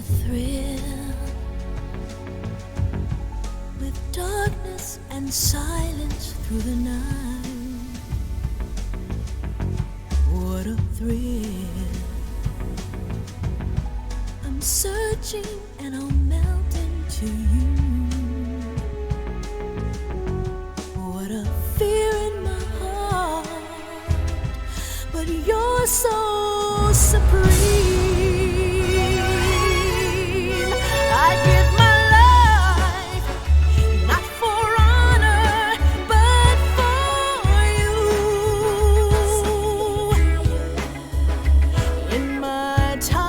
thrill with darkness and silence through the night. What a thrill. I'm searching and I'll melt into you. What a fear in my heart, but you're so supreme. I give my life, not for honor, but for you. In my time,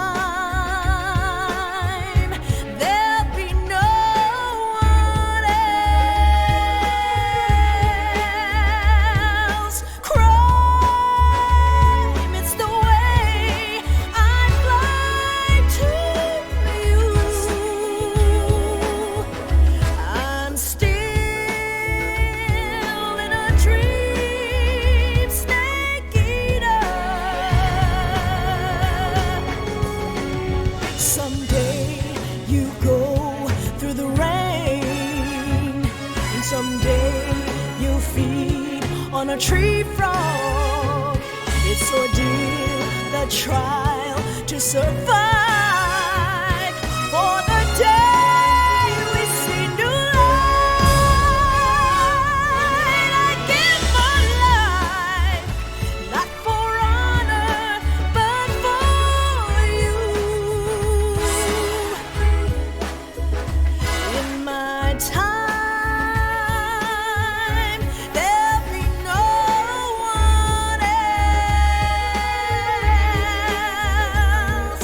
there'll be no one else. Crime, it's the way I fly to you. I'm still in a dream, snake eater. Someday you go through the rain, and someday you'll feed on a tree frog. It's ordeal, the trial to survive for the day we see new light. I give my life, not for honor, but for you. In my time, there'll be no one else.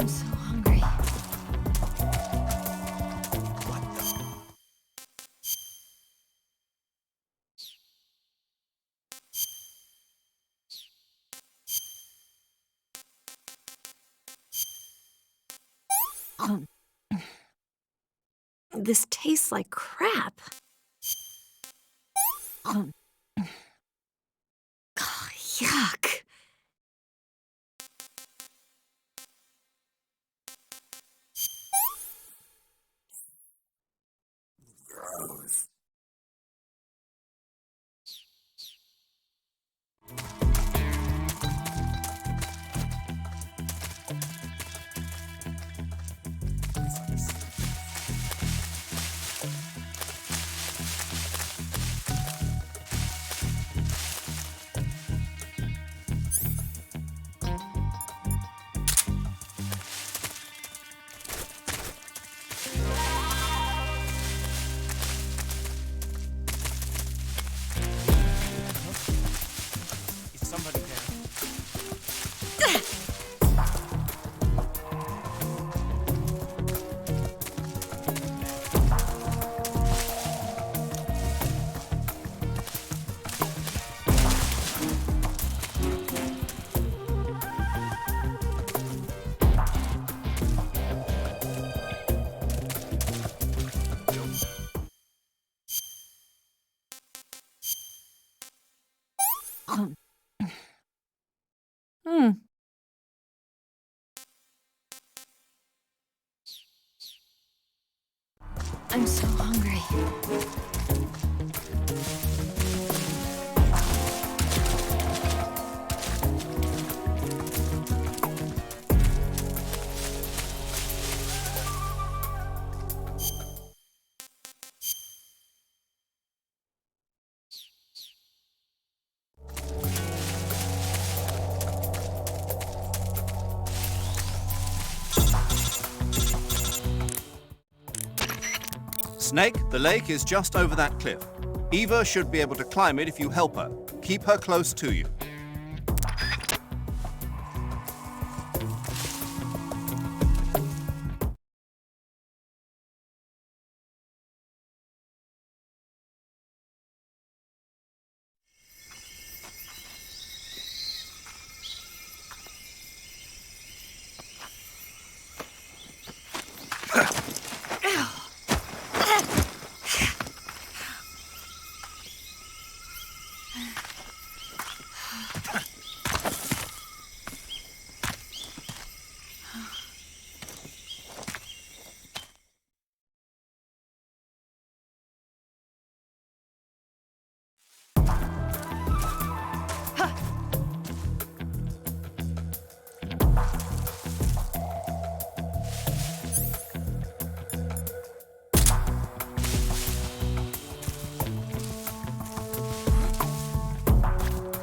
I'm so hungry. This tastes like crap. Oh, yuck. If somebody can. Hmm. I'm so hungry. Snake, the lake is just over that cliff. Eva should be able to climb it if you help her. Keep her close to you.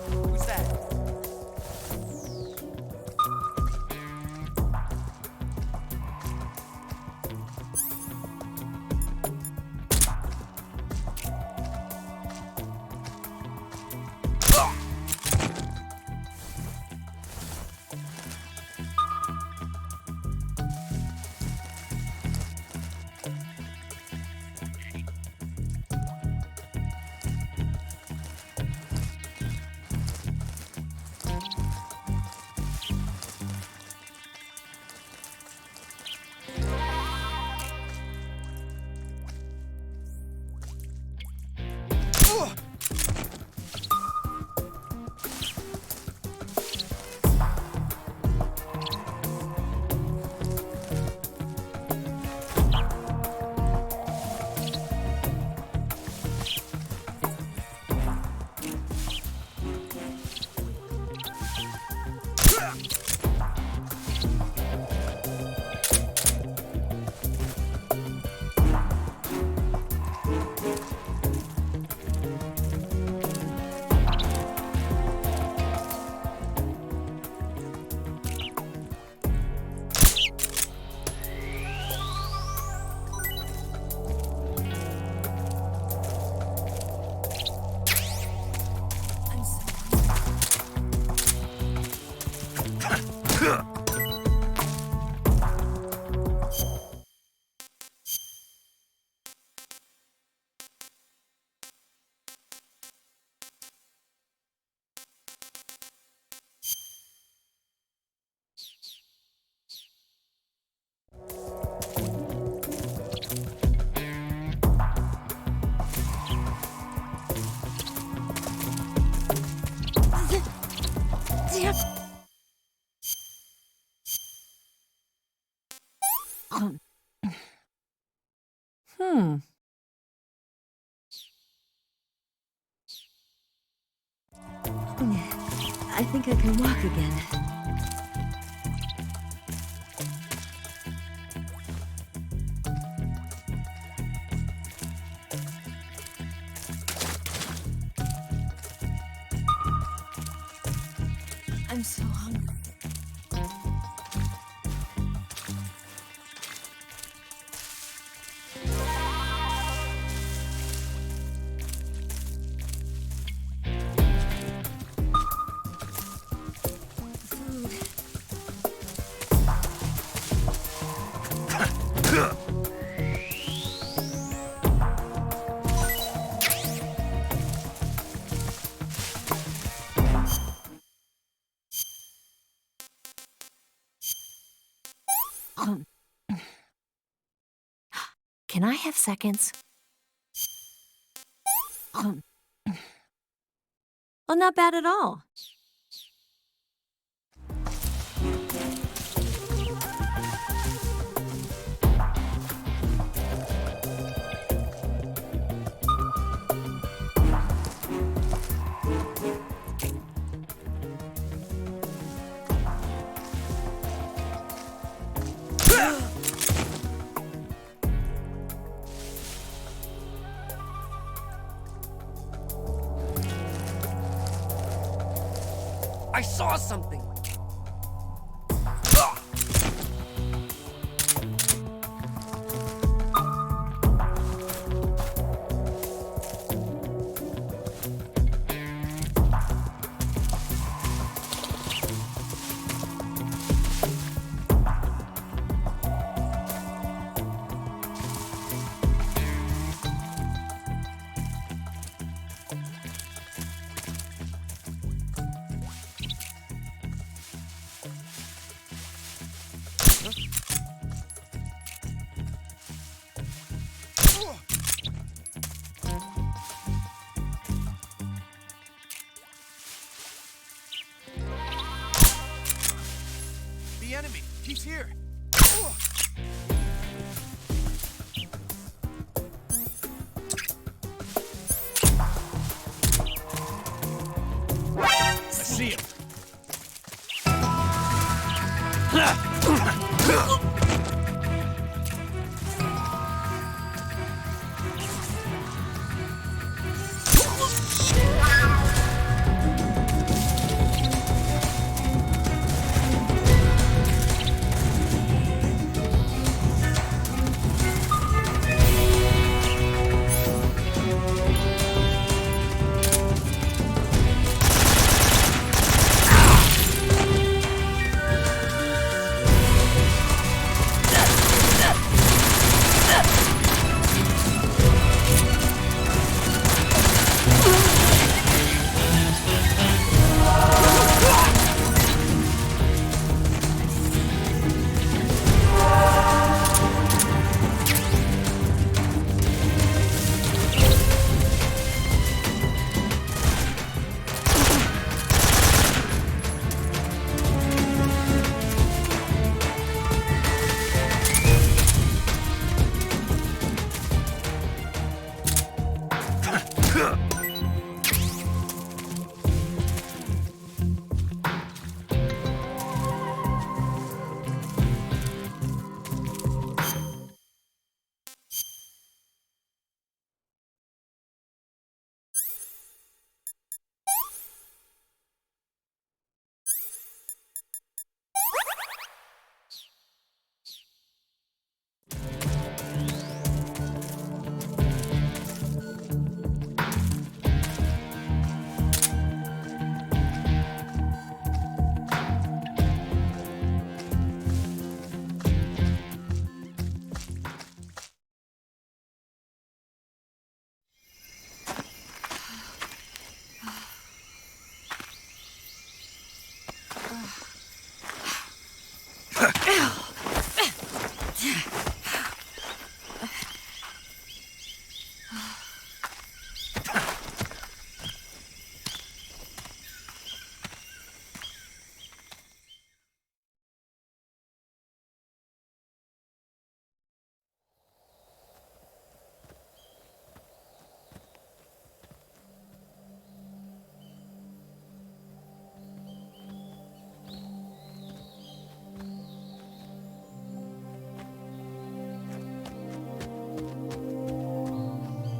Who's that? I think I can walk again. I'm so hungry. Can I have seconds? Well, not bad at all. I saw something! The enemy! He's here! I see him!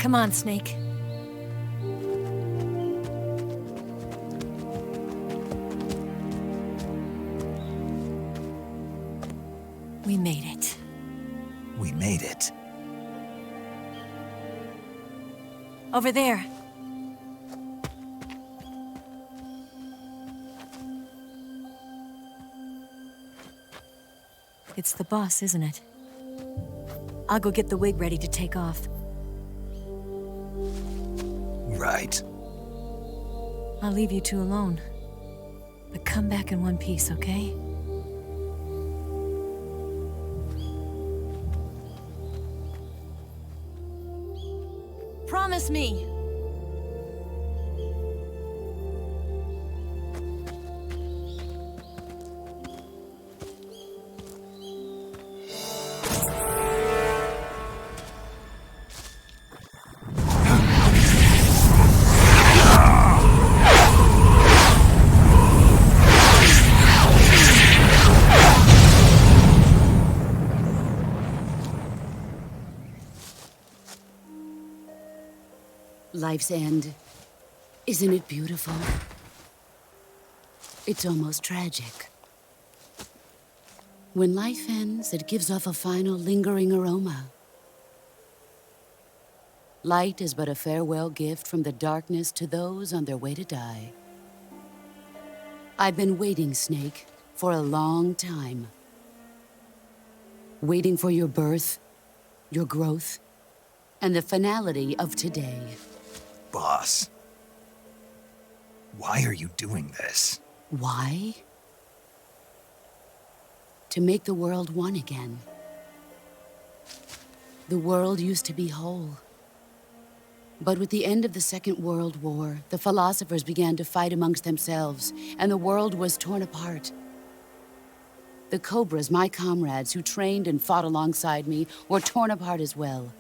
Come on, Snake. We made it. We made it. Over there. It's the boss, isn't it? I'll go get the wig ready to take off. Right. I'll leave you two alone. But come back in one piece, okay? Promise me! Life's end. Isn't it beautiful? It's almost tragic. When life ends, it gives off a final lingering aroma. Light is but a farewell gift from the darkness to those on their way to die. I've been waiting, Snake, for a long time. Waiting for your birth, your growth, and the finality of today. Boss. Why are you doing this? Why? To make the world one again. The world used to be whole. But with the end of the Second World War, the philosophers began to fight amongst themselves, and the world was torn apart. The Cobras, my comrades who trained and fought alongside me, were torn apart as well.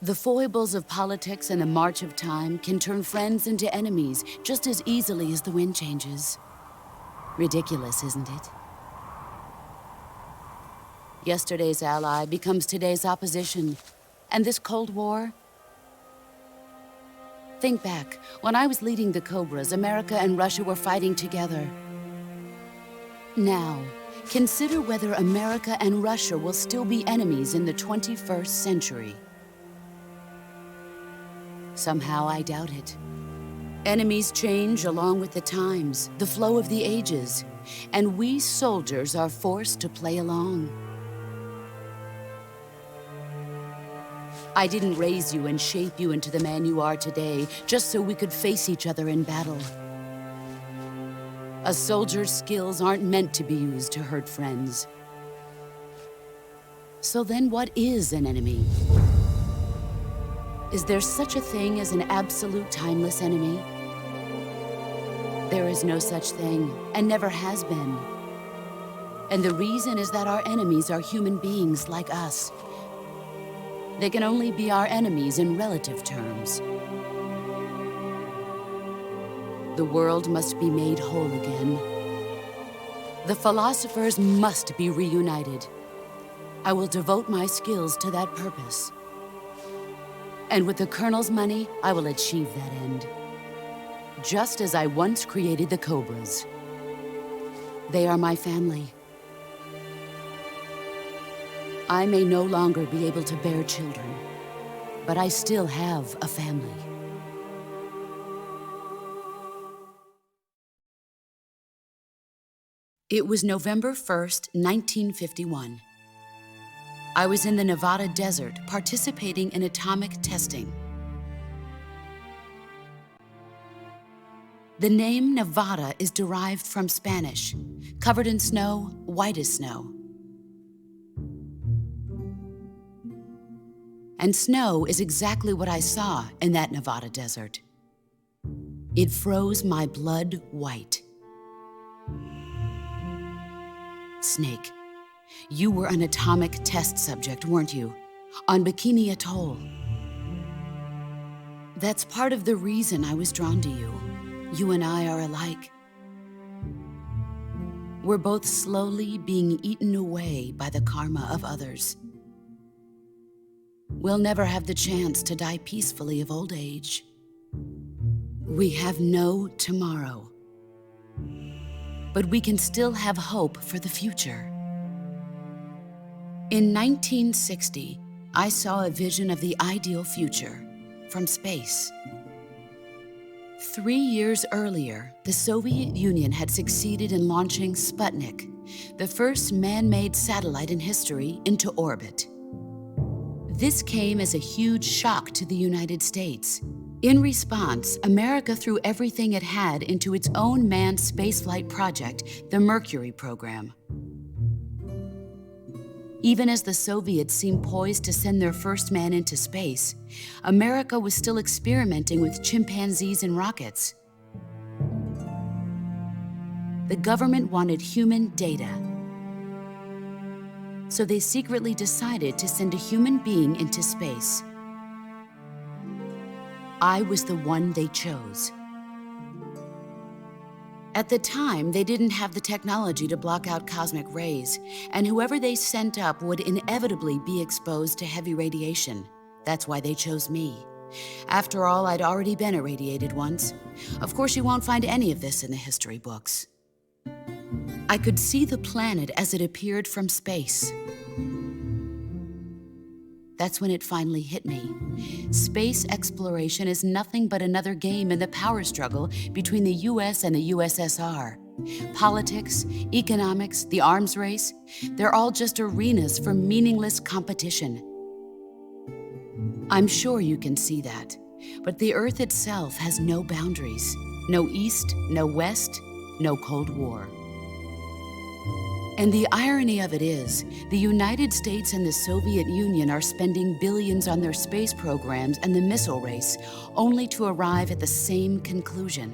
The foibles of politics and the march of time can turn friends into enemies just as easily as the wind changes. Ridiculous, isn't it? Yesterday's ally becomes today's opposition. And this Cold War? Think back. When I was leading the Cobras, America and Russia were fighting together. Now, consider whether America and Russia will still be enemies in the 21st century. Somehow I doubt it. Enemies change along with the times, the flow of the ages, and we soldiers are forced to play along. I didn't raise you and shape you into the man you are today just so we could face each other in battle. A soldier's skills aren't meant to be used to hurt friends. So then what is an enemy? Is there such a thing as an absolute timeless enemy? There is no such thing, and never has been. And the reason is that our enemies are human beings like us. They can only be our enemies in relative terms. The world must be made whole again. The philosophers must be reunited. I will devote my skills to that purpose. And with the Colonel's money, I will achieve that end. Just as I once created the Cobras. They are my family. I may no longer be able to bear children, but I still have a family. It was November 1st, 1951. I was in the Nevada desert participating in atomic testing. The name Nevada is derived from Spanish, covered in snow, white as snow. And snow is exactly what I saw in that Nevada desert. It froze my blood white. Snake, you were an atomic test subject, weren't you? On Bikini Atoll. That's part of the reason I was drawn to you. You and I are alike. We're both slowly being eaten away by the karma of others. we'll never have the chance to die peacefully of old age. We have no tomorrow. But we can still have hope for the future. In 1960, I saw a vision of the ideal future from space. 3 years earlier, the Soviet Union had succeeded in launching Sputnik, the first man-made satellite in history, into orbit. This came as a huge shock to the United States. In response, America threw everything it had into its own manned spaceflight project, the Mercury program. Even as the Soviets seemed poised to send their first man into space, America was still experimenting with chimpanzees and rockets. The government wanted human data, so they secretly decided to send a human being into space. I was the one they chose. At the time, they didn't have the technology to block out cosmic rays, and whoever they sent up would inevitably be exposed to heavy radiation. That's why they chose me. After all, I'd already been irradiated once. Of course, you won't find any of this in the history books. I could see the planet as it appeared from space. That's when it finally hit me. Space exploration is nothing but another game in the power struggle between the US and the USSR. Politics, economics, the arms race, they're all just arenas for meaningless competition. I'm sure you can see that, but the Earth itself has no boundaries. No East, no West, no Cold War. And the irony of it is, the United States and the Soviet Union are spending billions on their space programs and the missile race, only to arrive at the same conclusion.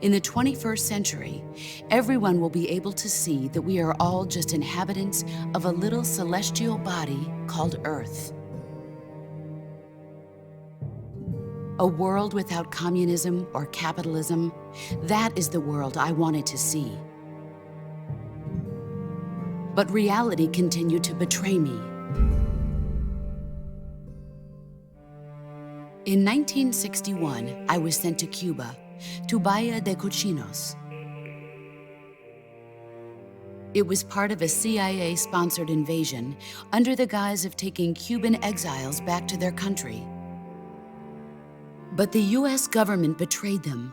In the 21st century, everyone will be able to see that we are all just inhabitants of a little celestial body called Earth. A world without communism or capitalism, that is the world I wanted to see. But reality continued to betray me. In 1961, I was sent to Cuba, to Bahia de Cochinos. It was part of a CIA-sponsored invasion under the guise of taking Cuban exiles back to their country. But the US government betrayed them.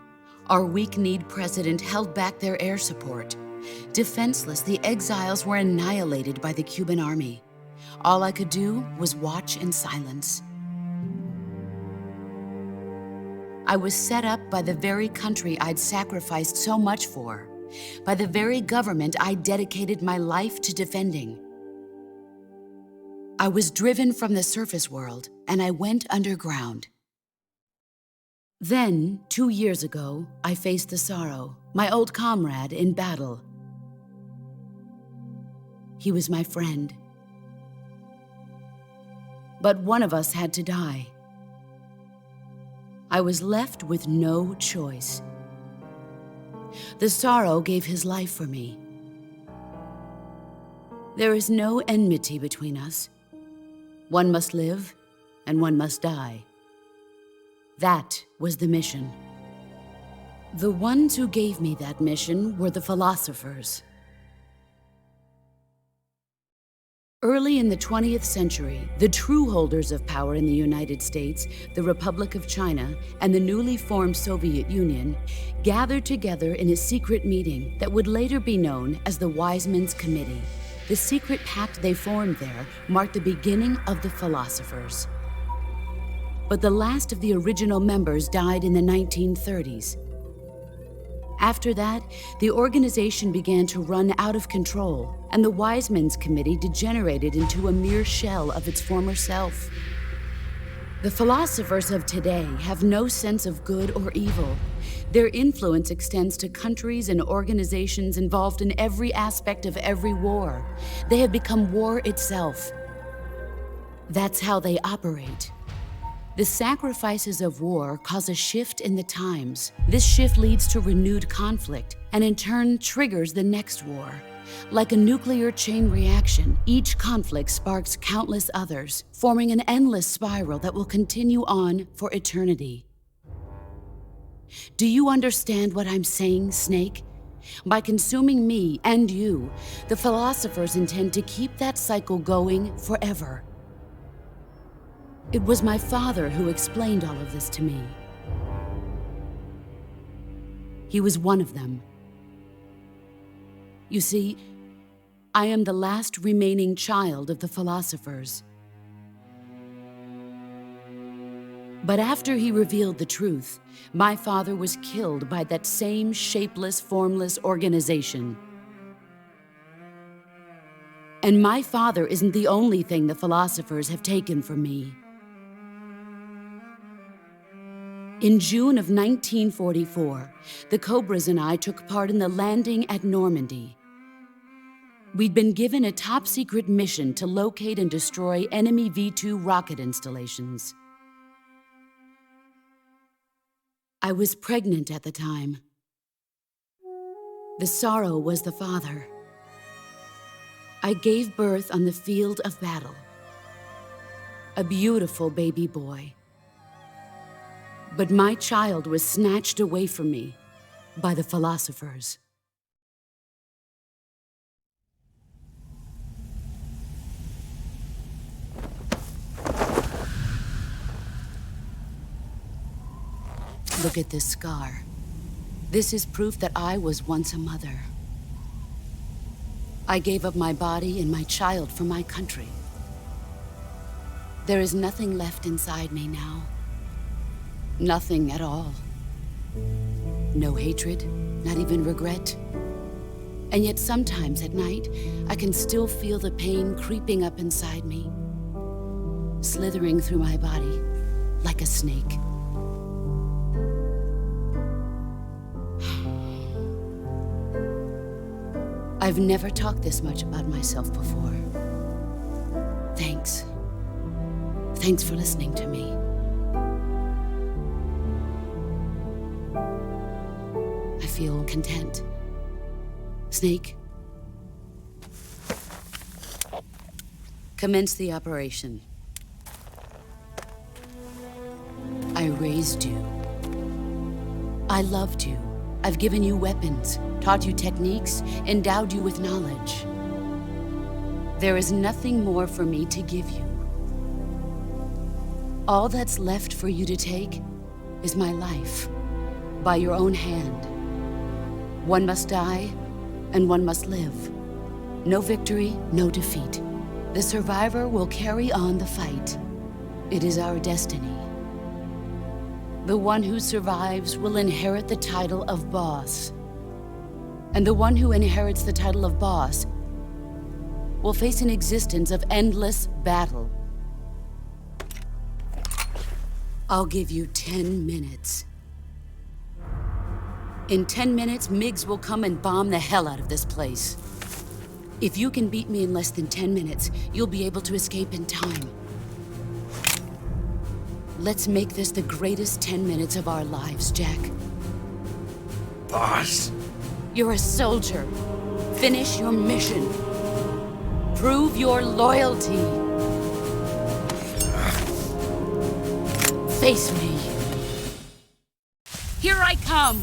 Our weak-kneed president held back their air support. Defenseless, the exiles were annihilated by the Cuban army. All I could do was watch in silence. I was set up by the very country I'd sacrificed so much for, by the very government I dedicated my life to defending. I was driven from the surface world, and I went underground. Then, 2 years ago, I faced the sorrow, my old comrade in battle. He was my friend. But one of us had to die. I was left with no choice. The sorrow gave his life for me. There is no enmity between us. One must live, and one must die. That was the mission. The ones who gave me that mission were the philosophers. Early in the 20th century, the true holders of power in the United States, the Republic of China, and the newly formed Soviet Union gathered together in a secret meeting that would later be known as the Wise Men's Committee. The secret pact they formed there marked the beginning of the philosophers. But the last of the original members died in the 1930s. After that, the organization began to run out of control, and the Wise Men's Committee degenerated into a mere shell of its former self. The philosophers of today have no sense of good or evil. Their influence extends to countries and organizations involved in every aspect of every war. They have become war itself. That's how they operate. The sacrifices of war cause a shift in the times. This shift leads to renewed conflict, and in turn triggers the next war. Like a nuclear chain reaction, each conflict sparks countless others, forming an endless spiral that will continue on for eternity. Do you understand what I'm saying, Snake? By consuming me and you, the philosophers intend to keep that cycle going forever. It was my father who explained all of this to me. He was one of them. You see, I am the last remaining child of the philosophers. But after he revealed the truth, my father was killed by that same shapeless, formless organization. And my father isn't the only thing the philosophers have taken from me. In June of 1944, the Cobras and I took part in the landing at Normandy. We'd been given a top-secret mission to locate and destroy enemy V-2 rocket installations. I was pregnant at the time. The sorrow was the father. I gave birth on the field of battle. A beautiful baby boy. But my child was snatched away from me by the philosophers. Look at this scar. This is proof that I was once a mother. I gave up my body and my child for my country. There is nothing left inside me now. Nothing at all. No hatred, not even regret. And yet sometimes at night, I can still feel the pain creeping up inside me, slithering through my body like a snake. I've never talked this much about myself before. Thanks. Thanks for listening to me. I feel content. Snake, commence the operation. I raised you. I loved you. I've given you weapons, taught you techniques, endowed you with knowledge. There is nothing more for me to give you. All that's left for you to take is my life, by your own hand. One must die, and one must live. No victory, no defeat. The survivor will carry on the fight. It is our destiny. The one who survives will inherit the title of boss. And the one who inherits the title of boss will face an existence of endless battle. I'll give you 10 minutes. In 10 minutes, MiGs will come and bomb the hell out of this place. If you can beat me in less than 10 minutes, you'll be able to escape in time. Let's make this the greatest 10 minutes of our lives, Jack. Boss. You're a soldier. Finish your mission. Prove your loyalty. Face me. Here I come.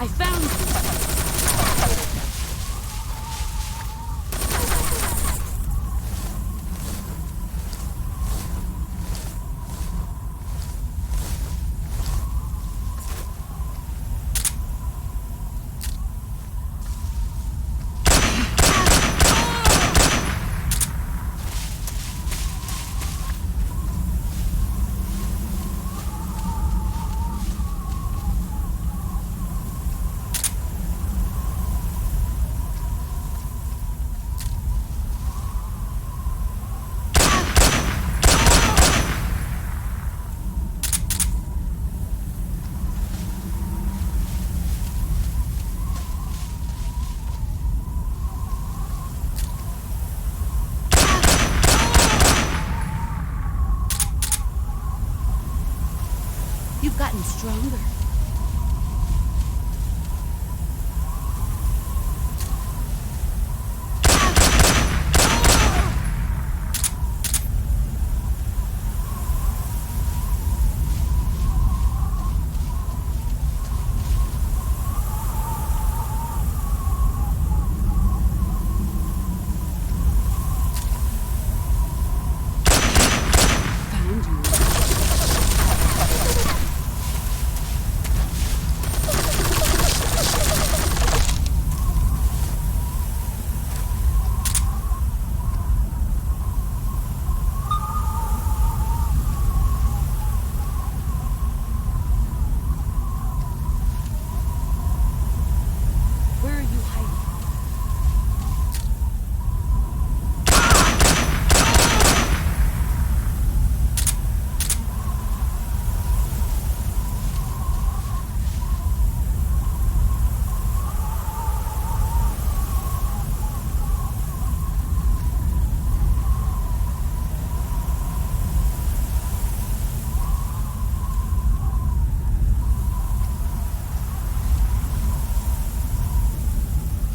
I found you! You've gotten stronger. Found you. Where are you hiding?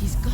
He's gone.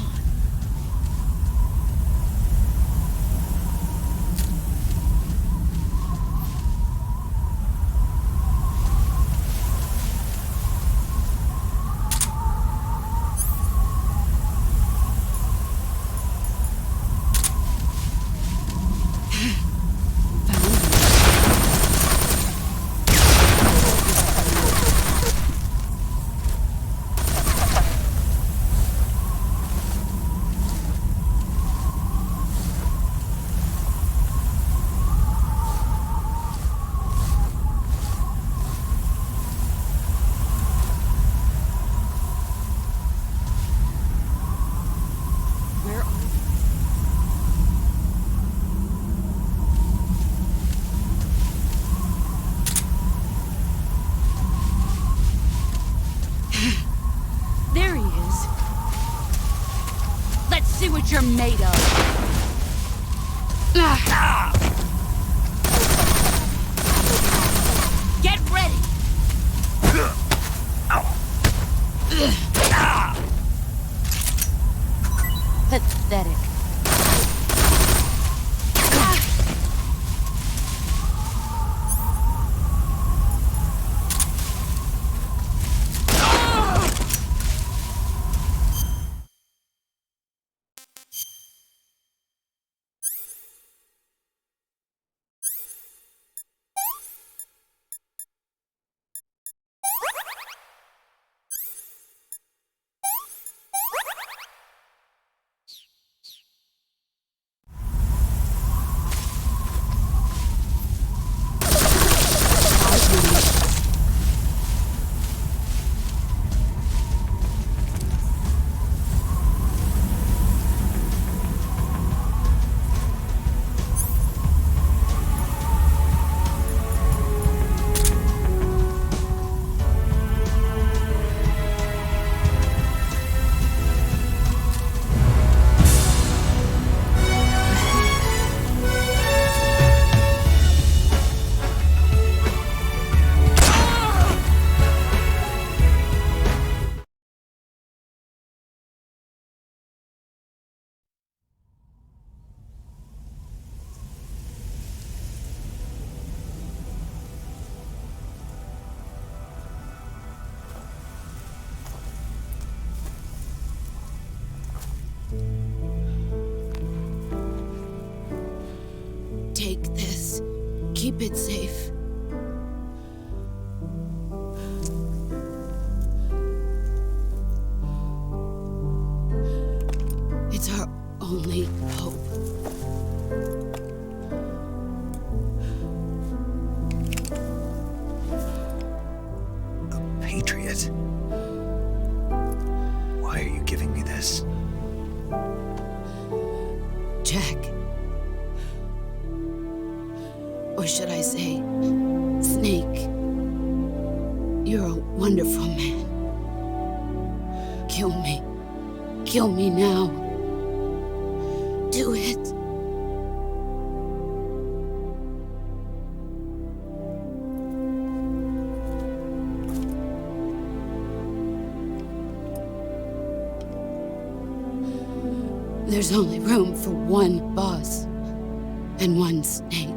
Where are you? There he is. Let's see what you're made of. Get ready. Pathetic. Keep it safe. It's our only hope. A patriot? Why are you giving me this? Jack. Or should I say, Snake. You're a wonderful man. Kill me. Kill me now. Do it. There's only room for one boss and one snake.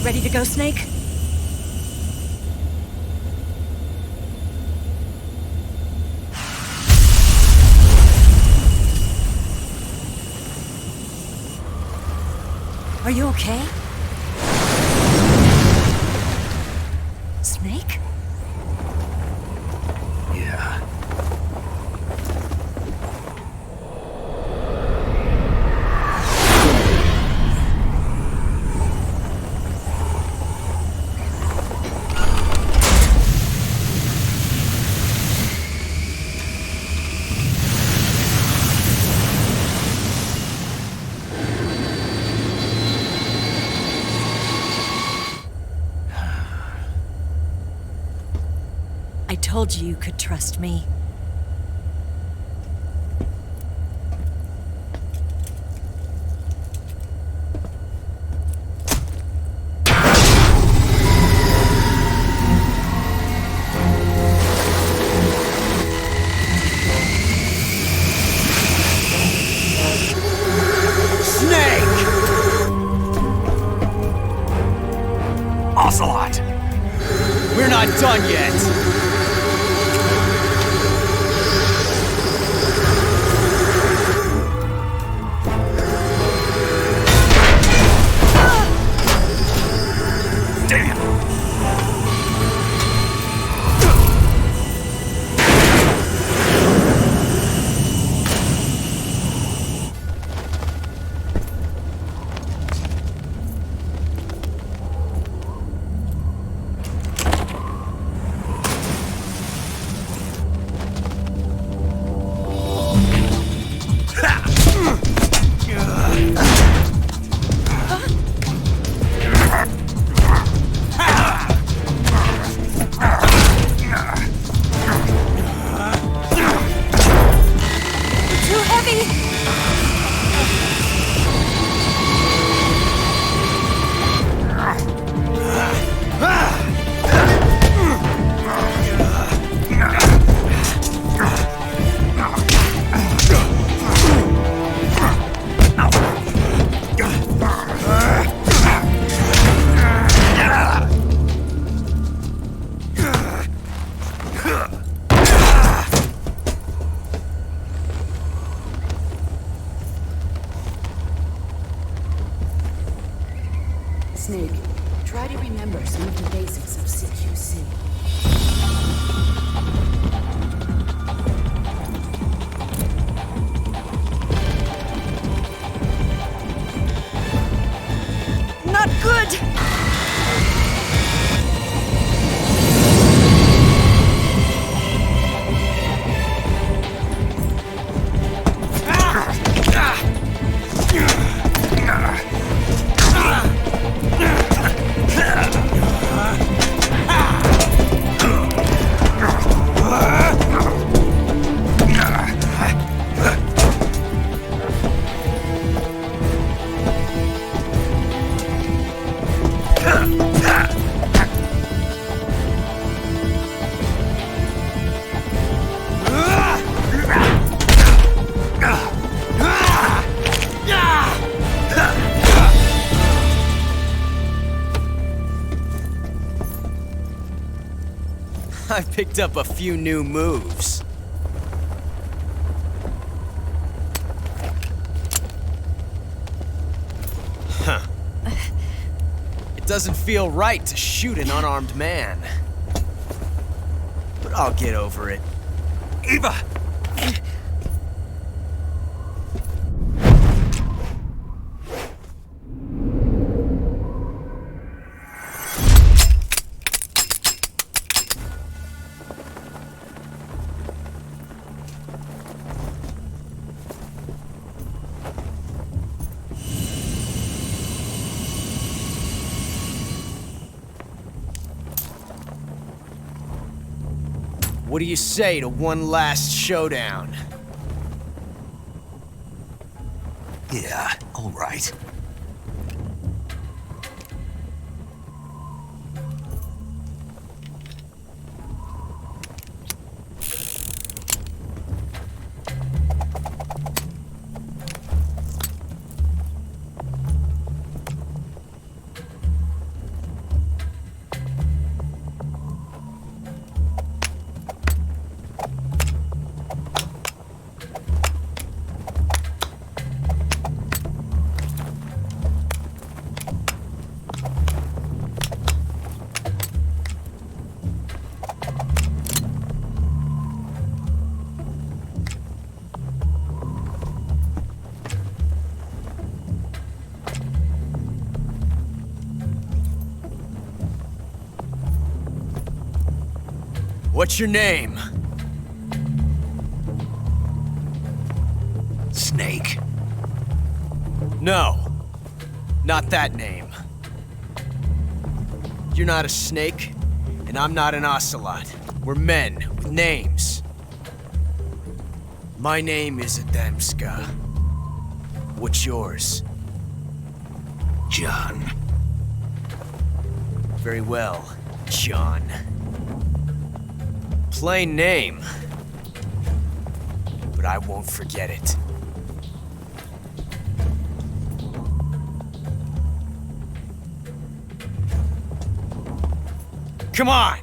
Ready to go, Snake? Are you okay? Snake? Yeah. I told you you could trust me. Ocelot! We're not done yet! Damn! Too heavy! Snake, try to remember some of the basics of CQC. Not good! I've picked up a few new moves. Huh. It doesn't feel right to shoot an unarmed man. But I'll get over it. Eva! What do you say to one last showdown? Yeah, all right. What's your name? Snake. No, not that name. You're not a snake, and I'm not an ocelot. We're men with names. My name is Adamska. What's yours? John. Very well, John. Plain name. But I won't forget it. Come on!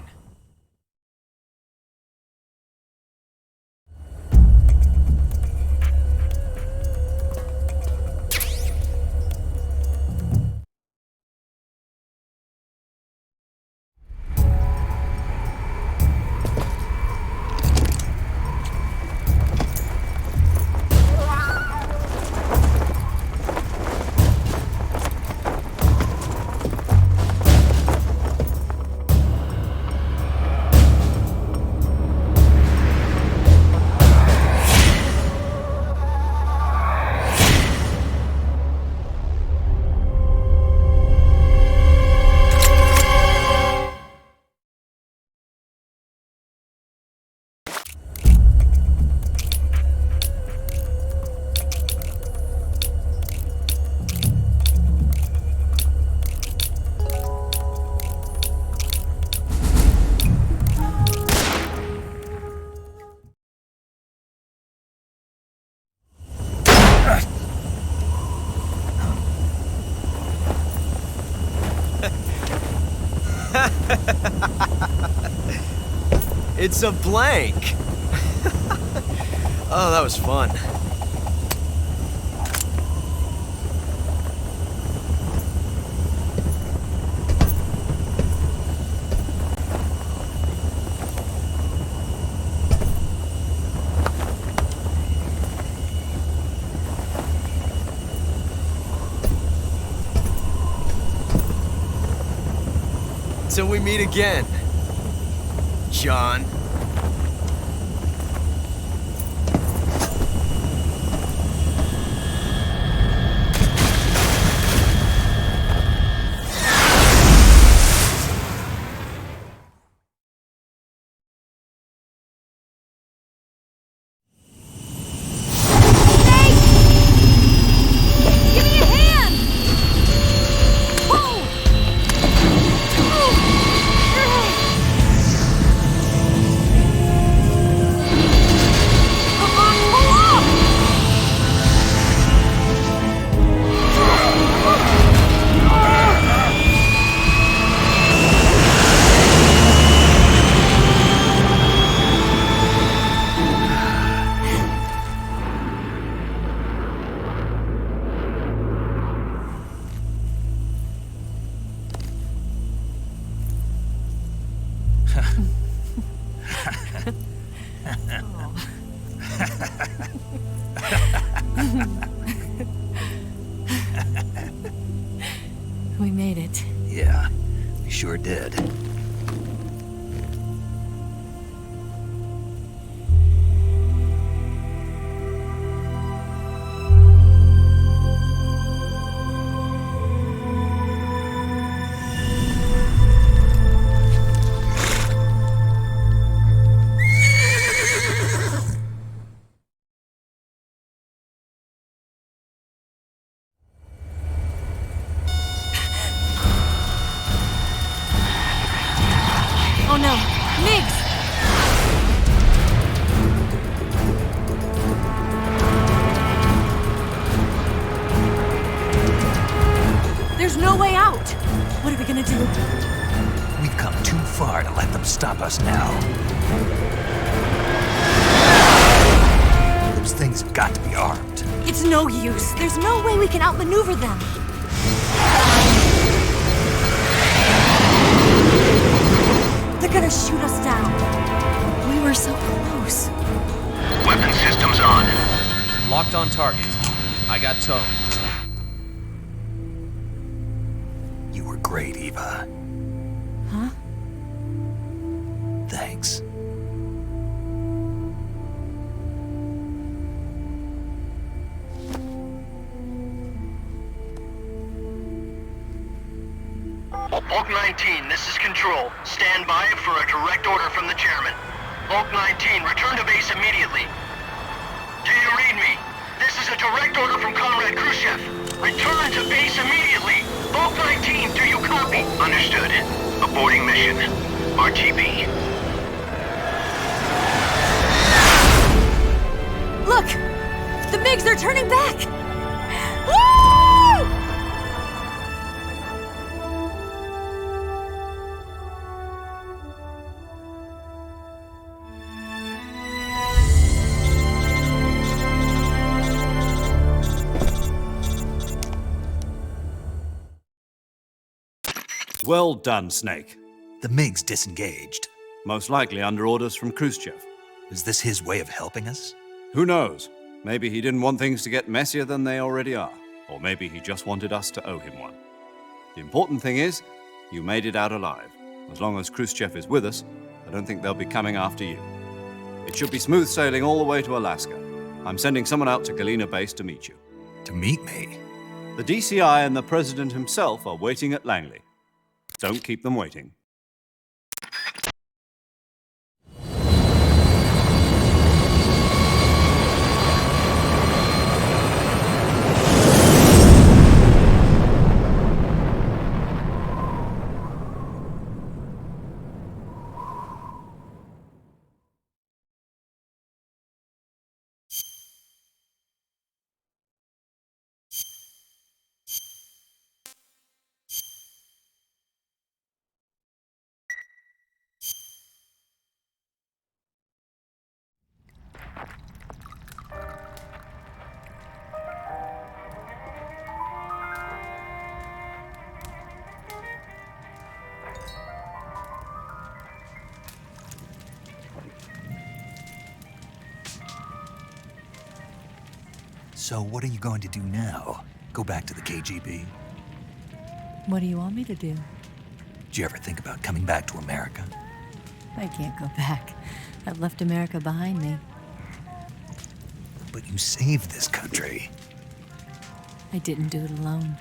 It's a blank! Oh, that was fun. Till we meet again, John. Give me a hand! Whoa! Come on, pull up! We made it. Yeah, we sure did. Oh no! Migs! There's no way out! What are we gonna do? We've come too far to let them stop us now. Those things have got to be armed. It's no use. There's no way we can outmaneuver them. They're gonna shoot us down. We were so close. Weapon systems on. Locked on target. I got towed. You were great, Eva. Huh? Thanks. Bulk 19, this is Control. Stand by for a direct order from the chairman. Bulk 19, return to base immediately. Do you read me? This is a direct order from Comrade Khrushchev. Return to base immediately. Bulk 19, do you copy? Understood. Aborting mission. RTB. Look! The MiGs, they're turning back! Woo! Well done, Snake. The MiG's disengaged. Most likely under orders from Khrushchev. Is this his way of helping us? Who knows? Maybe he didn't want things to get messier than they already are. Or maybe he just wanted us to owe him one. The important thing is, you made it out alive. As long as Khrushchev is with us, I don't think they'll be coming after you. It should be smooth sailing all the way to Alaska. I'm sending someone out to Galena Base to meet you. To meet me? The DCI and the President himself are waiting at Langley. Don't keep them waiting. So what are you going to do now? Go back to the KGB? What do you want me to do? Did you ever think about coming back to America? I can't go back. I've left America behind me. But you saved this country. I didn't do it alone.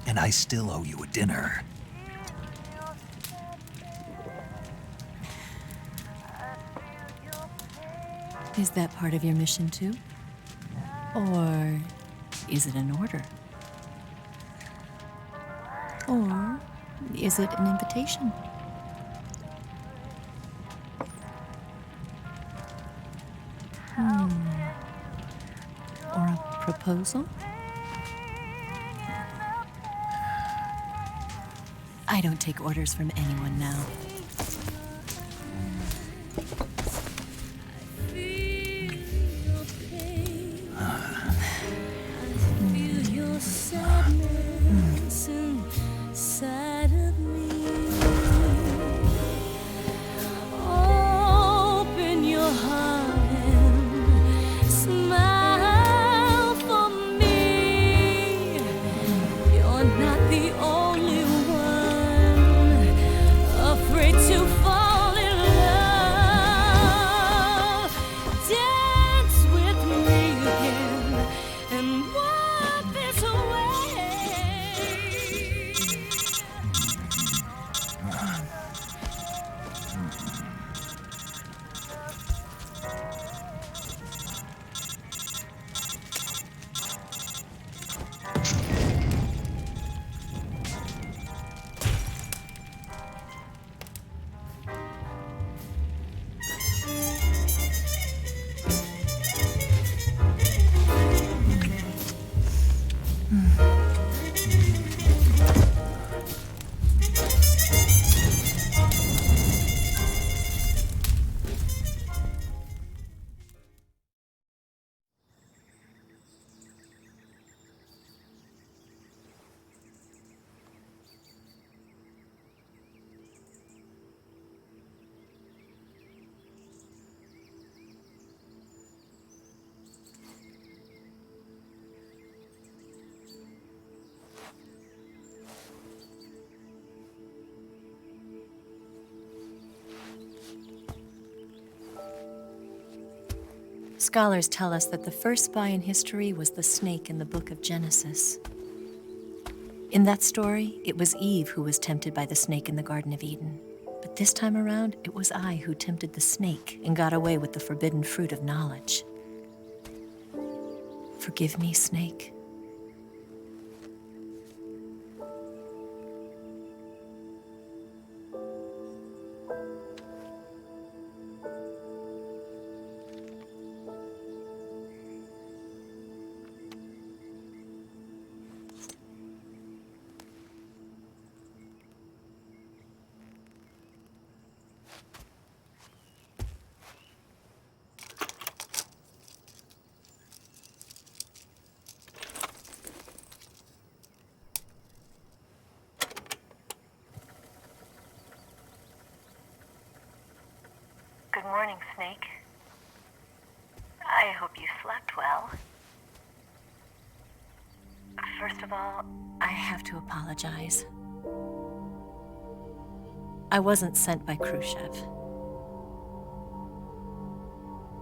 And I still owe you a dinner. Is that part of your mission too? Or is it an order? Or is it an invitation? Or a proposal? I don't take orders from anyone now. Scholars tell us that the first spy in history was the snake in the book of Genesis. In that story, it was Eve who was tempted by the snake in the Garden of Eden. But this time around, it was I who tempted the snake and got away with the forbidden fruit of knowledge. Forgive me, snake. Good morning, Snake. I hope you slept well. First of all, I have to apologize. I wasn't sent by Khrushchev.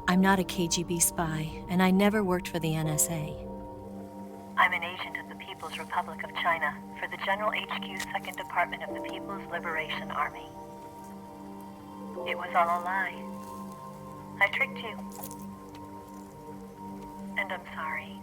I'm not a KGB spy, and I never worked for the NSA. I'm an agent of the People's Republic of China for the General HQ 2nd Department of the People's Liberation Army. It was all a lie. I tricked you. And I'm sorry.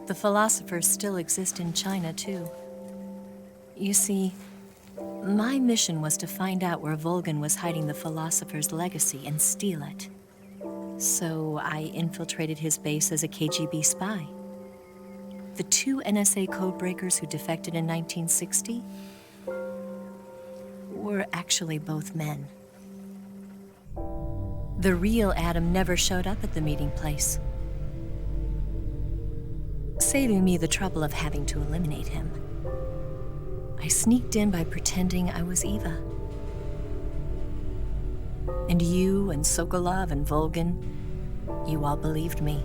The philosophers still exist in China, too. You see, my mission was to find out where Volgan was hiding the philosopher's legacy and steal it. So I infiltrated his base as a KGB spy. The 2 NSA codebreakers who defected in 1960 were actually both men. The real Adam never showed up at the meeting place, saving me the trouble of having to eliminate him. I sneaked in by pretending I was Eva. And you and Sokolov and Volgan, you all believed me.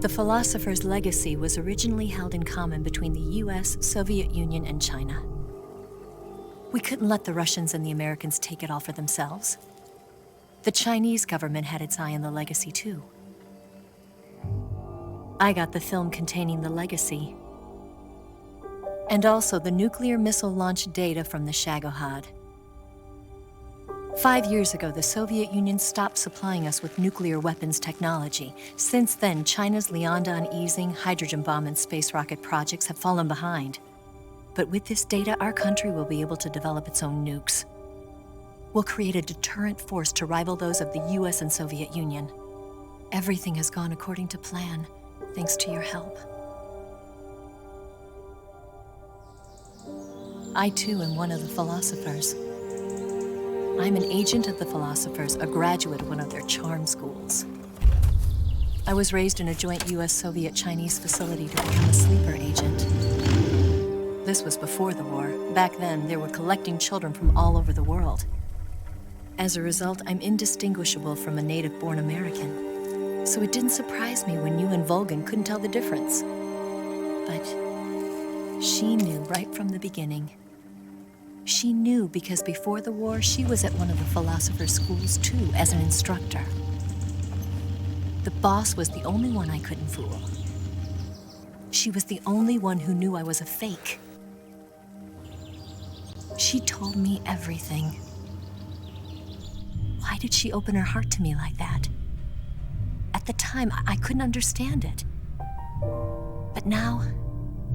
The philosopher's legacy was originally held in common between the US, Soviet Union, and China. We couldn't let the Russians and the Americans take it all for themselves. The Chinese government had its eye on the legacy too. I got the film containing the legacy, and also the nuclear missile launch data from the Shagohod. 5 years ago, the Soviet Union stopped supplying us with nuclear weapons technology. Since then, China's Liaodong easing, hydrogen bomb, and space rocket projects have fallen behind. But with this data, our country will be able to develop its own nukes. We'll create a deterrent force to rival those of the US and Soviet Union. Everything has gone according to plan, thanks to your help. I too am one of the philosophers. I'm an agent of the philosophers, a graduate of one of their charm schools. I was raised in a joint US-Soviet-Chinese facility to become a sleeper agent. This was before the war. Back then, they were collecting children from all over the world. As a result, I'm indistinguishable from a native-born American. So it didn't surprise me when you and Volgan couldn't tell the difference. But she knew right from the beginning. She knew because before the war, she was at one of the philosopher's schools too, as an instructor. The boss was the only one I couldn't fool. She was the only one who knew I was a fake. She told me everything. Why did she open her heart to me like that? At the time, I couldn't understand it. But now,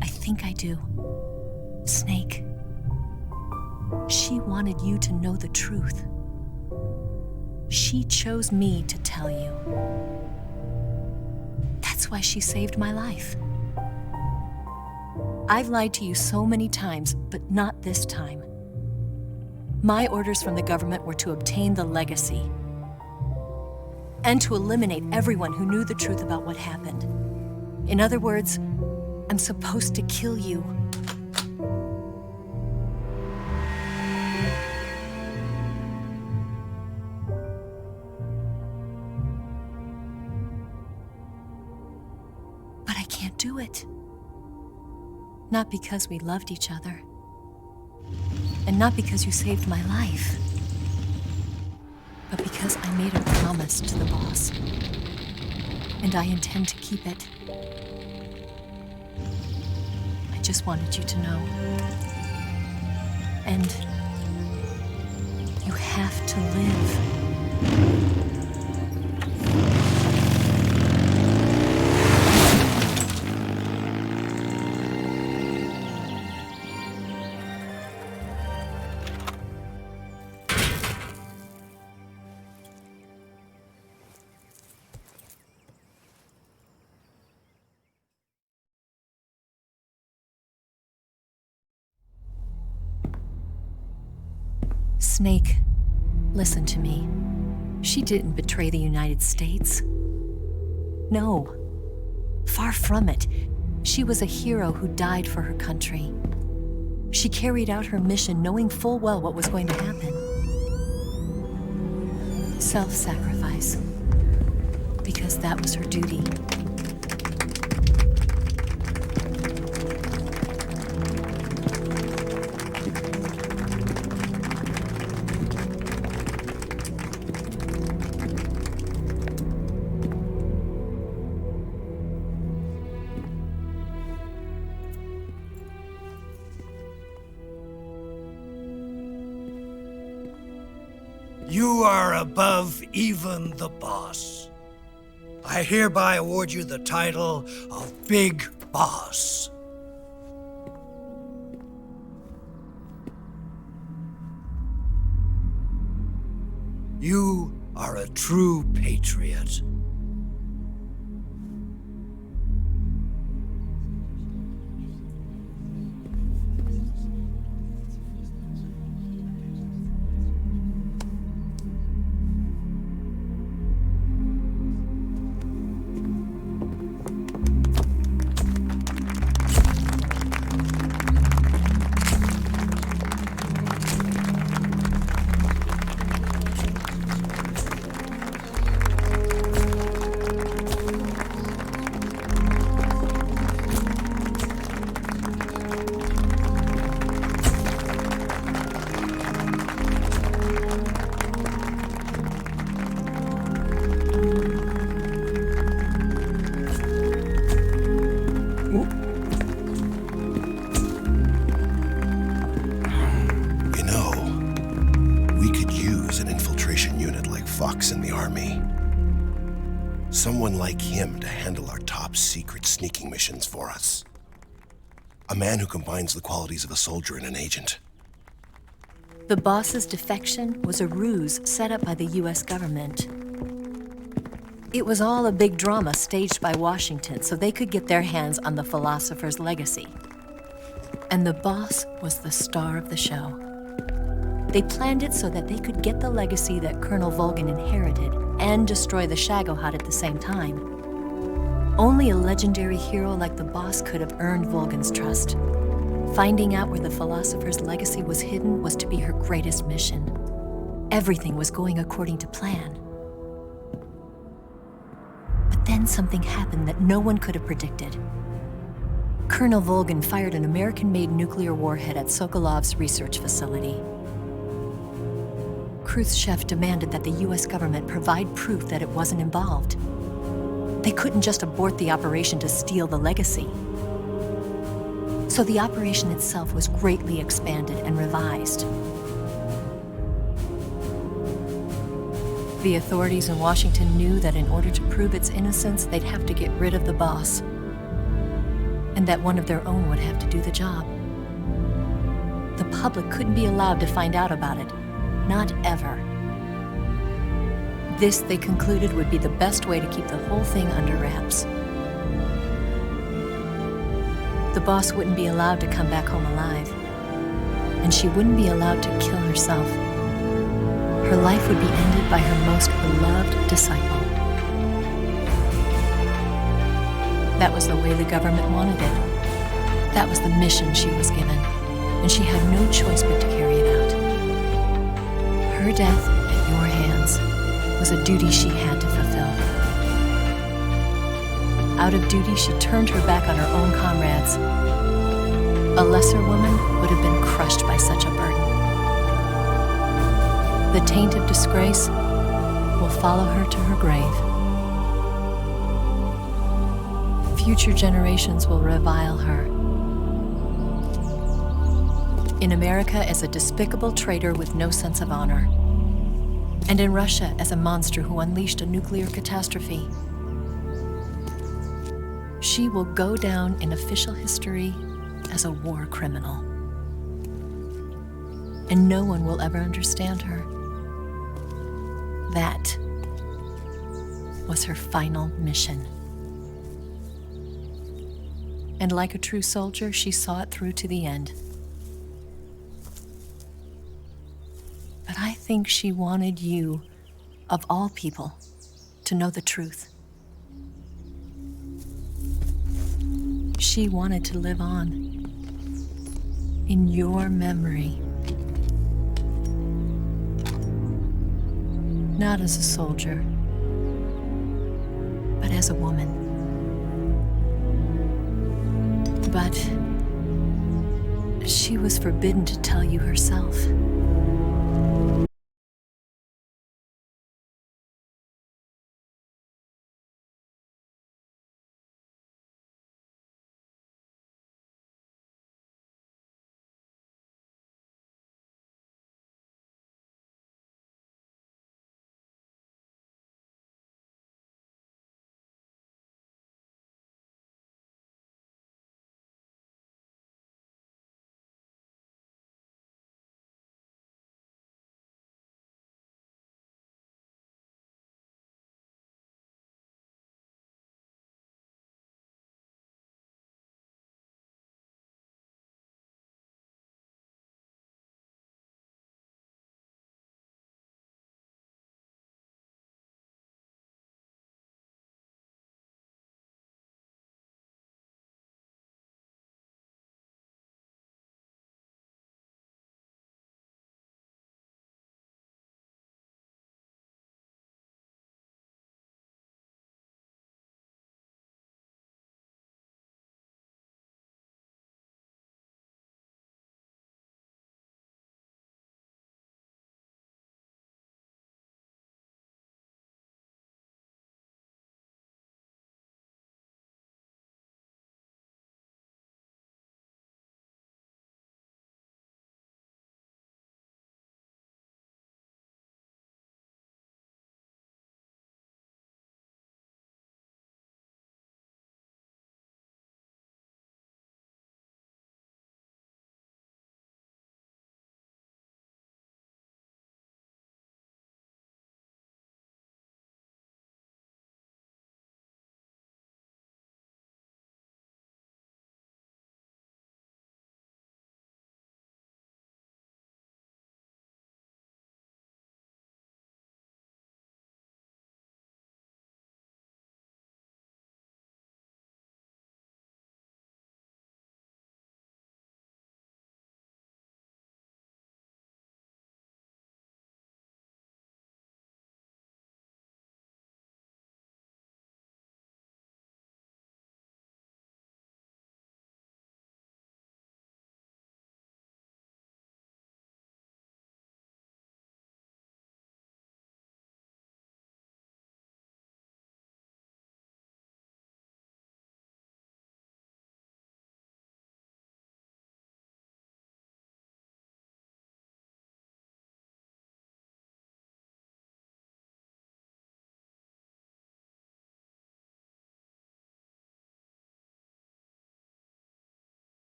I think I do. Snake. She wanted you to know the truth. She chose me to tell you. That's why she saved my life. I've lied to you so many times, but not this time. My orders from the government were to obtain the legacy and to eliminate everyone who knew the truth about what happened. In other words, I'm supposed to kill you. it. Not because we loved each other. And not because you saved my life. But because I made a promise to the boss. And I intend to keep it. I just wanted you to know. And you have to live. Snake, listen to me. She didn't betray the United States. No. Far from it. She was a hero who died for her country. She carried out her mission knowing full well what was going to happen. Self-sacrifice. Because that was her duty. You are above even the boss. I hereby award you the title of Big Boss. You are a true patriot. In the army. Someone like him to handle our top secret sneaking missions for us. A man who combines the qualities of a soldier and an agent. The boss's defection was a ruse set up by the US government. It was all a big drama staged by Washington so they could get their hands on the philosopher's legacy. And the boss was the star of the show. They planned it so that they could get the legacy that Colonel Volgin inherited and destroy the Shagohod at the same time. Only a legendary hero like the boss could have earned Volgin's trust. Finding out where the philosopher's legacy was hidden was to be her greatest mission. Everything was going according to plan. But then something happened that no one could have predicted. Colonel Volgin fired an American-made nuclear warhead at Sokolov's research facility. Khrushchev demanded that the US government provide proof that it wasn't involved. They couldn't just abort the operation to steal the legacy. So the operation itself was greatly expanded and revised. The authorities in Washington knew that in order to prove its innocence, they'd have to get rid of the boss, and that one of their own would have to do the job. The public couldn't be allowed to find out about it. Not ever. This, they concluded, would be the best way to keep the whole thing under wraps. The boss wouldn't be allowed to come back home alive, and she wouldn't be allowed to kill herself. Her life would be ended by her most beloved disciple. That was the way the government wanted it. That was the mission she was given, and she had no choice but to carry it out. Her death at your hands was a duty she had to fulfill. Out of duty, she turned her back on her own comrades. A lesser woman would have been crushed by such a burden. The taint of disgrace will follow her to her grave. Future generations will revile her. In America as a despicable traitor with no sense of honor. And in Russia as a monster who unleashed a nuclear catastrophe. She will go down in official history as a war criminal. And no one will ever understand her. That was her final mission. And like a true soldier, she saw it through to the end. But I think she wanted you, of all people, to know the truth. She wanted to live on in your memory. Not as a soldier, but as a woman. But she was forbidden to tell you herself.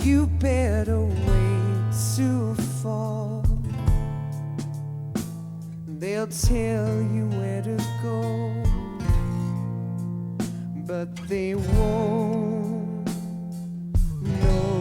You better wait to fall. They'll tell you where to go, but they won't know.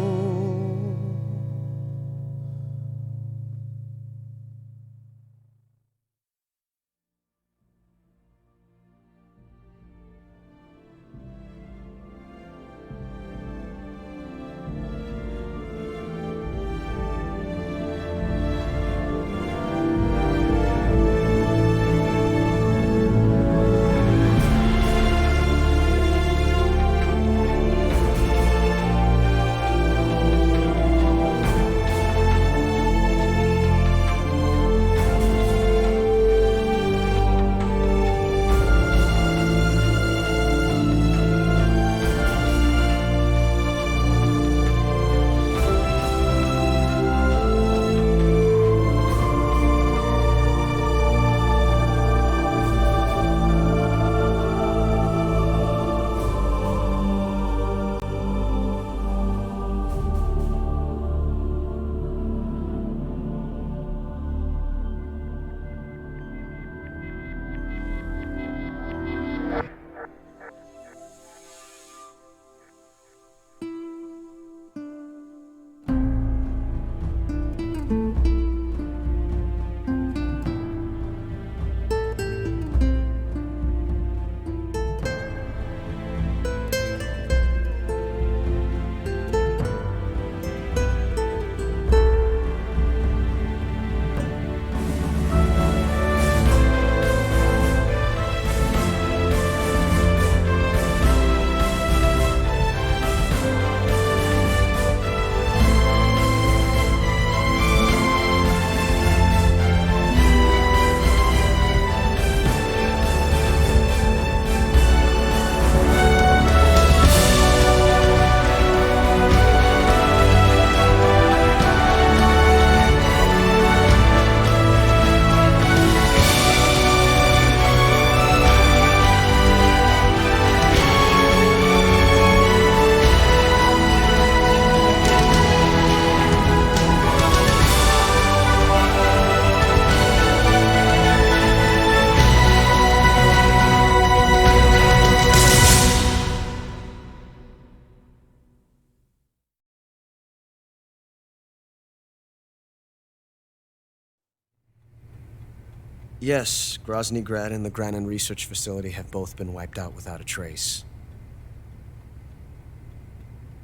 Yes, Grozny Grad and the Granin Research Facility have both been wiped out without a trace.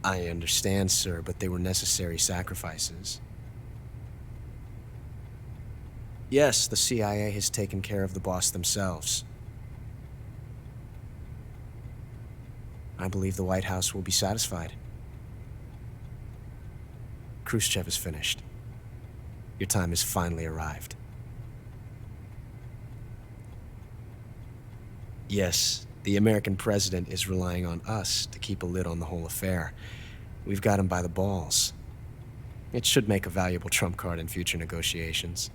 I understand, sir, but they were necessary sacrifices. Yes, the CIA has taken care of the boss themselves. I believe the White House will be satisfied. Khrushchev is finished. Your time has finally arrived. Yes, the American president is relying on us to keep a lid on the whole affair. We've got him by the balls. It should make a valuable trump card in future negotiations.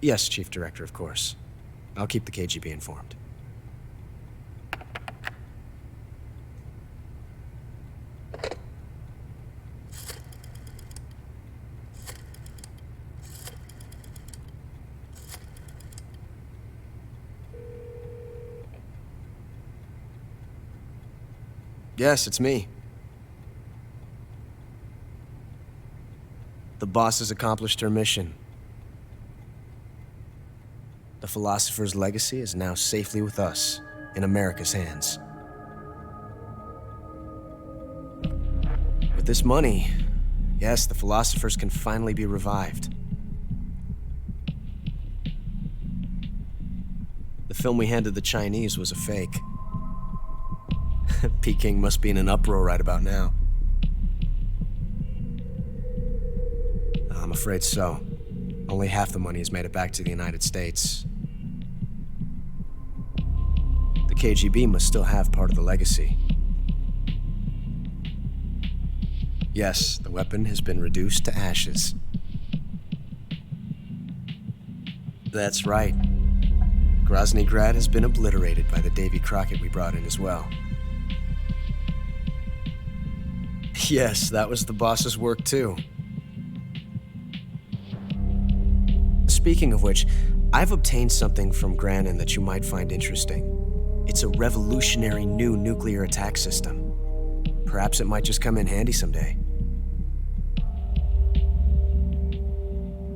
Yes, Chief Director, of course. I'll keep the KGB informed. Yes, it's me. The boss has accomplished her mission. The philosopher's legacy is now safely with us, in America's hands. With this money, yes, the philosophers can finally be revived. The film we handed the Chinese was a fake. Peking must be in an uproar right about now. I'm afraid so. Only half the money has made it back to the United States. The KGB must still have part of the legacy. Yes, the weapon has been reduced to ashes. That's right. Grozny Grad has been obliterated by the Davy Crockett we brought in as well. Yes, that was the boss's work too. Speaking of which, I've obtained something from Grannon that you might find interesting. It's a revolutionary new nuclear attack system. Perhaps it might just come in handy someday.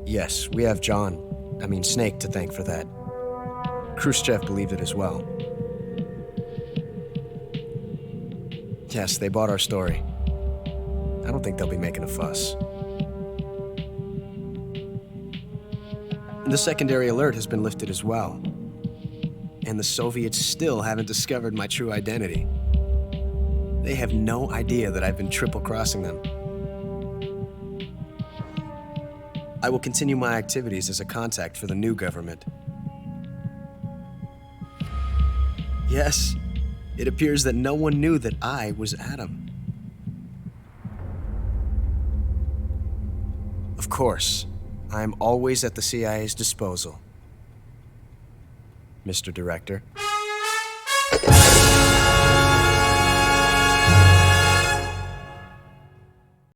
Yes, we have Snake, to thank for that. Khrushchev believed it as well. Yes, they bought our story. I don't think they'll be making a fuss. The secondary alert has been lifted as well. And the Soviets still haven't discovered my true identity. They have no idea that I've been triple-crossing them. I will continue my activities as a contact for the new government. Yes, it appears that no one knew that I was Adam. Of course, I am always at the CIA's disposal, Mr. Director.